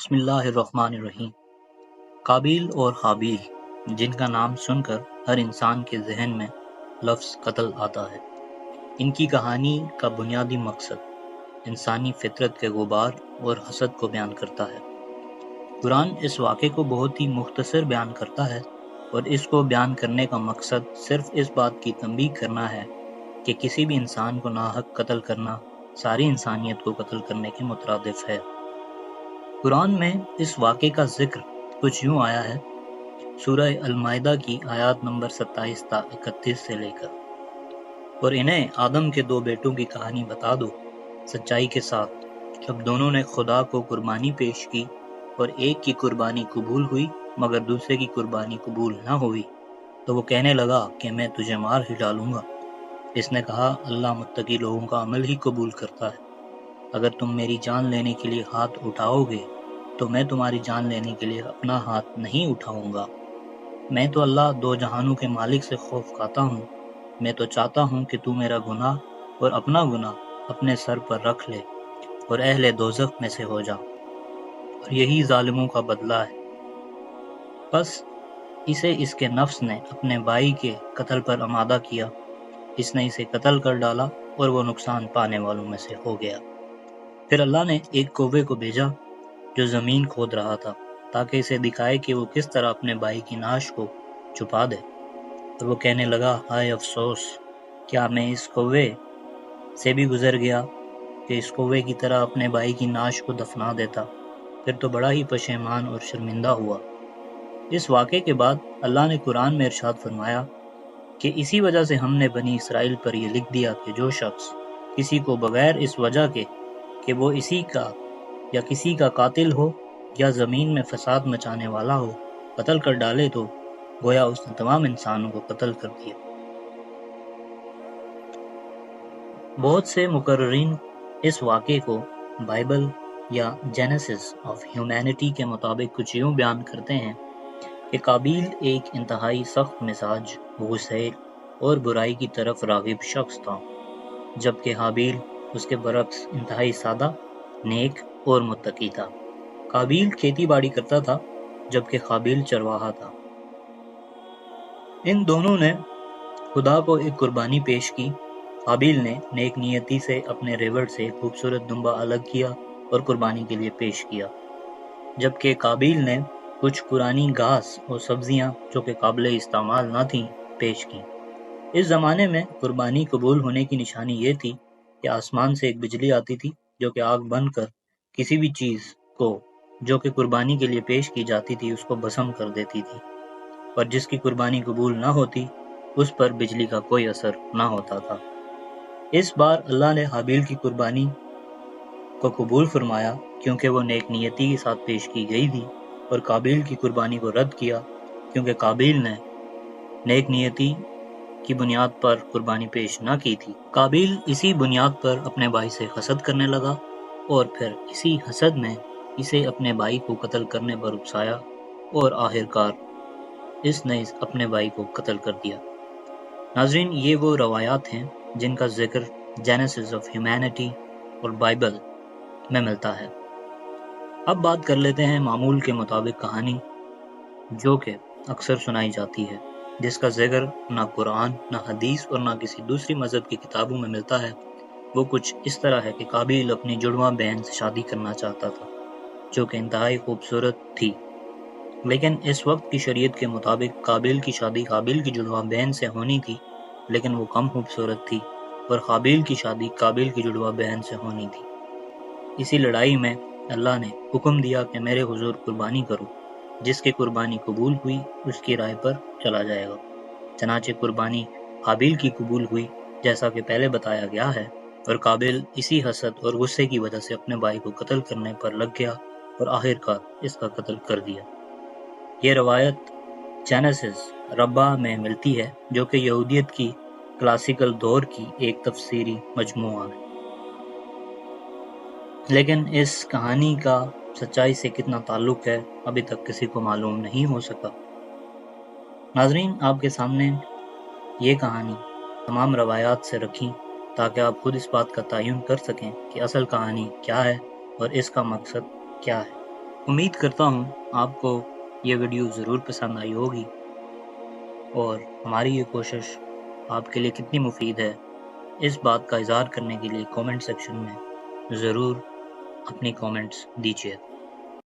بسم اللہ الرحمن الرحیم۔ قابیل اور حابیل، جن کا نام سن کر ہر انسان کے ذہن میں لفظ قتل آتا ہے۔ ان کی کہانی کا بنیادی مقصد انسانی فطرت کے غبار اور حسد کو بیان کرتا ہے۔ قرآن اس واقعے کو بہت ہی مختصر بیان کرتا ہے، اور اس کو بیان کرنے کا مقصد صرف اس بات کی تنبیہ کرنا ہے کہ کسی بھی انسان کو ناحق قتل کرنا ساری انسانیت کو قتل کرنے کے مترادف ہے۔ قرآن میں اس واقعے کا ذکر کچھ یوں آیا ہے، سورہ المائدہ کی آیات نمبر 27 تا 31 سے لے کر، اور انہیں آدم کے دو بیٹوں کی کہانی بتا دو سچائی کے ساتھ، جب دونوں نے خدا کو قربانی پیش کی اور ایک کی قربانی قبول ہوئی مگر دوسرے کی قربانی قبول نہ ہوئی، تو وہ کہنے لگا کہ میں تجھے مار ہی ڈالوں گا۔ اس نے کہا، اللہ متقی لوگوں کا عمل ہی قبول کرتا ہے۔ اگر تم میری جان لینے کے لیے ہاتھ اٹھاؤ گے تو میں تمہاری جان لینے کے لیے اپنا ہاتھ نہیں اٹھاؤں گا۔ میں تو اللہ دو جہانوں کے مالک سے خوف کھاتا ہوں۔ میں تو چاہتا ہوں کہ تو میرا گناہ اور اپنا گناہ اپنے سر پر رکھ لے اور اہل دوزخ میں سے ہو جا، اور یہی ظالموں کا بدلہ ہے۔ بس اسے اس کے نفس نے اپنے بھائی کے قتل پر آمادہ کیا، اس نے اسے قتل کر ڈالا اور وہ نقصان پانے والوں میں سے ہو گیا۔ پھر اللہ نے ایک کوے کو بھیجا جو زمین کھود رہا تھا، تاکہ اسے دکھائے کہ وہ کس طرح اپنے بھائی کی نعش کو چھپا دے۔ اور وہ کہنے لگا، ہائے افسوس، کیا میں اس کوے سے بھی گزر گیا کہ اس کوے کی طرح اپنے بھائی کی نعش کو دفنا دیتا۔ پھر تو بڑا ہی پشیمان اور شرمندہ ہوا۔ اس واقعے کے بعد اللہ نے قرآن میں ارشاد فرمایا کہ اسی وجہ سے ہم نے بنی اسرائیل پر یہ لکھ دیا کہ جو شخص کسی کو بغیر اس وجہ کے کہ وہ اسی کا یا کسی کا قاتل ہو یا زمین میں فساد مچانے والا ہو قتل کر ڈالے، تو گویا اس نے تمام انسانوں کو قتل کر دیا۔ بہت سے مقررین اس واقعے کو بائبل یا جینیسس آف ہیومینٹی کے مطابق کچھ یوں بیان کرتے ہیں کہ قابیل ایک انتہائی سخت مزاج، غصیر اور برائی کی طرف راغب شخص تھا، جبکہ حابیل اس کے برعکس انتہائی سادہ، نیک اور متقی تھا۔ قابیل کھیتی باڑی کرتا تھا جبکہ حابیل چرواہا تھا۔ ان دونوں نے خدا کو ایک قربانی پیش کی۔ حابیل نے نیک نیتی سے اپنے ریوڑ سے ایک خوبصورت دمبا الگ کیا اور قربانی کے لیے پیش کیا، جبکہ قابیل نے کچھ پرانی گھاس اور سبزیاں جو کہ قابل استعمال نہ تھیں پیش کی۔ اس زمانے میں قربانی قبول ہونے کی نشانی یہ تھی کہ آسمان سے ایک بجلی آتی تھی جو کہ آگ بن کر کسی بھی چیز کو جو کہ قربانی کے لیے پیش کی جاتی تھی اس کو بھسم کر دیتی تھی، اور جس کی قربانی قبول نہ ہوتی اس پر بجلی کا کوئی اثر نہ ہوتا تھا۔ اس بار اللہ نے حابیل کی قربانی کو قبول فرمایا کیونکہ وہ نیک نیتی کے ساتھ پیش کی گئی تھی، اور قابیل کی قربانی کو رد کیا کیونکہ قابیل نے نیک نیتی کی بنیاد پر قربانی پیش نہ کی تھی۔ قابیل اسی بنیاد پر اپنے بھائی سے حسد کرنے لگا، اور پھر اسی حسد میں اسے اپنے بھائی کو قتل کرنے پر اکسایا، اور آخرکار اس نے اپنے بھائی کو قتل کر دیا۔ ناظرین، یہ وہ روایات ہیں جن کا ذکر جینیسس آف ہیومینٹی اور بائبل میں ملتا ہے۔ اب بات کر لیتے ہیں معمول کے مطابق کہانی جو کہ اکثر سنائی جاتی ہے، جس کا ذکر نہ قرآن، نہ حدیث اور نہ کسی دوسری مذہب کی کتابوں میں ملتا ہے۔ وہ کچھ اس طرح ہے کہ قابیل اپنی جڑواں بہن سے شادی کرنا چاہتا تھا جو کہ انتہائی خوبصورت تھی، لیکن اس وقت کی شریعت کے مطابق قابیل کی شادی حابیل کی جڑواں بہن سے ہونی تھی، لیکن وہ کم خوبصورت تھی، اور حابیل کی شادی قابیل کی جڑواں بہن سے ہونی تھی۔ اسی لڑائی میں اللہ نے حکم دیا کہ میرے حضور قربانی کرو، جس کی قربانی قبول ہوئی اس کی رائے پر چلا جائے گا۔ چنانچہ قربانی حابیل کی قبول ہوئی جیسا کہ پہلے بتایا گیا ہے، اور قابیل اسی حسد اور غصے کی وجہ سے اپنے بھائی کو قتل کرنے پر لگ گیا اور آخرکار اس کا قتل کر دیا۔ یہ روایت جینیسس ربع میں ملتی ہے جو کہ یہودیت کی کلاسیکل دور کی ایک تفسیری مجموعہ ہے، لیکن اس کہانی کا سچائی سے کتنا تعلق ہے ابھی تک کسی کو معلوم نہیں ہو سکا۔ ناظرین، آپ کے سامنے یہ کہانی تمام روایات سے رکھی تاکہ آپ خود اس بات کا تعین کر سکیں کہ اصل کہانی کیا ہے اور اس کا مقصد کیا ہے۔ امید کرتا ہوں آپ کو یہ ویڈیو ضرور پسند آئی ہوگی، اور ہماری یہ کوشش آپ کے لیے کتنی مفید ہے اس بات کا اظہار کرنے کے لیے کامنٹ سیکشن میں ضرور اپنی کامنٹس دیجیے۔